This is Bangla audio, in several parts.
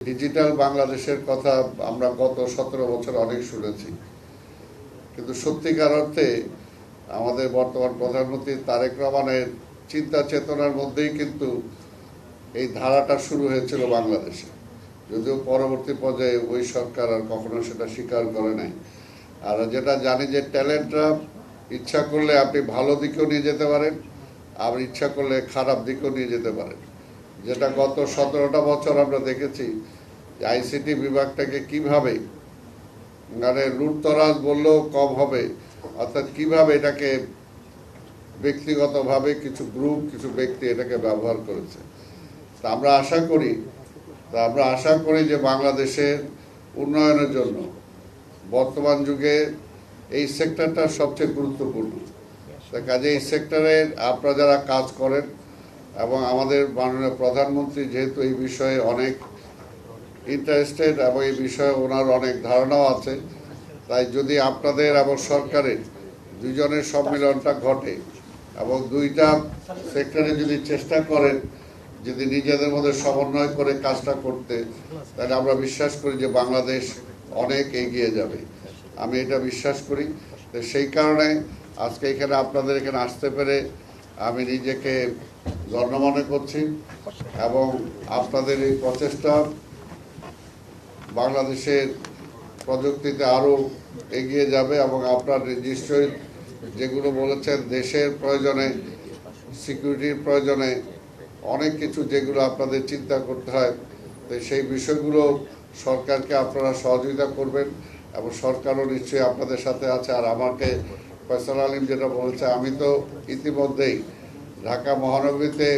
ডিজিটাল বাংলাদেশের কথা আমরা গত 17 বছর অনেক শুনেছি, কিন্তু সত্যিকার অর্থে আমাদের বর্তমান প্রধানমন্ত্রী তারেক রহমানের চিন্তা চেতনার মধ্যেই কিন্তু এই ধারাটা শুরু হয়েছিল বাংলাদেশে। যদিও পরবর্তী পর্যায়ে ওই সরকার আর কখনো সেটা স্বীকার করে নাই। আর যেটা জানি যে ট্যালেন্টরা ইচ্ছা করলে আপনি ভালো দিকেও নিয়ে যেতে পারেন, আবার ইচ্ছা করলে খারাপ দিকেও নিয়ে যেতে পারেন। যেটা গত 17টা বছর আমরা দেখেছি যে আইসিটি বিভাগটাকে কিভাবে মানে লুটতরাজ বললেও কম হবে, অর্থাৎ কিভাবে এটাকে ব্যক্তিগতভাবে কিছু গ্রুপ কিছু ব্যক্তি এটাকে ব্যবহার করেছে। তা আমরা আশা করি যে বাংলাদেশের উন্নয়নের জন্য বর্তমান যুগে এই সেক্টরটা সবচেয়ে গুরুত্বপূর্ণ। কাজে এই সেক্টরে আপনারা যারা কাজ করেন এবং আমাদের মাননীয় প্রধানমন্ত্রী যেহেতু এই বিষয়ে অনেক ইন্টারেস্টেড এবং এই বিষয়ে ওনার অনেক ধারণাও আছে, তাই যদি আপনাদের এবং সরকারের দুজনের সম্মিলনটা ঘটে এবং দুইটা সেক্টরে যদি চেষ্টা করেন যদি নিজেদের মধ্যে সমন্বয় করে কাজটা করতে, তাহলে আমরা বিশ্বাস করি যে বাংলাদেশ অনেক এগিয়ে যাবে। আমি এটা বিশ্বাস করি। সেই কারণে আজকে এখানে আপনাদের এখানে আসতে পেরে আমি নিজেকে ধন্য মনে করছি এবং আপনাদের এই প্রচেষ্টা বাংলাদেশের প্রযুক্তিতে আরও এগিয়ে যাবে এবং আপনার নিশ্চয়ই যেগুলো বলেছেন দেশের প্রয়োজনে সিকিউরিটির প্রয়োজনে অনেক কিছু যেগুলো আপনাদের চিন্তা করতে হয়, তো সেই বিষয়গুলো সরকারকে আপনারা সহযোগিতা করবেন এবং সরকারও নিশ্চয়ই আপনাদের সাথে আছে। আর আমাকে ফয়সাল আলিম যেটা বলেছে, আমি তো ইতিমধ্যেই ঢাকা মহানগরীতে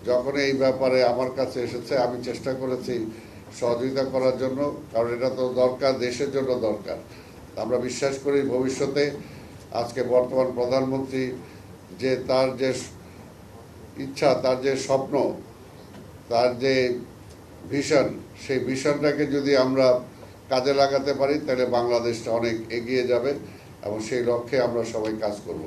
যখন এই ব্যাপারে আমার কাছে এসেছে আমি চেষ্টা করেছি সহযোগিতা করার জন্য, কারণ এটা তো দরকার, দেশের জন্য দরকার। আমরা বিশ্বাস করি ভবিষ্যতে আজকে বর্তমান প্রধানমন্ত্রী যে তার যে ইচ্ছা, তার যে স্বপ্ন, তার যে ভিশন, সেই ভিশনটাকে যদি আমরা কাজে লাগাতে পারি তাহলে বাংলাদেশটা অনেক এগিয়ে যাবে এবং সেই লক্ষ্যে আমরা সবাই কাজ করব।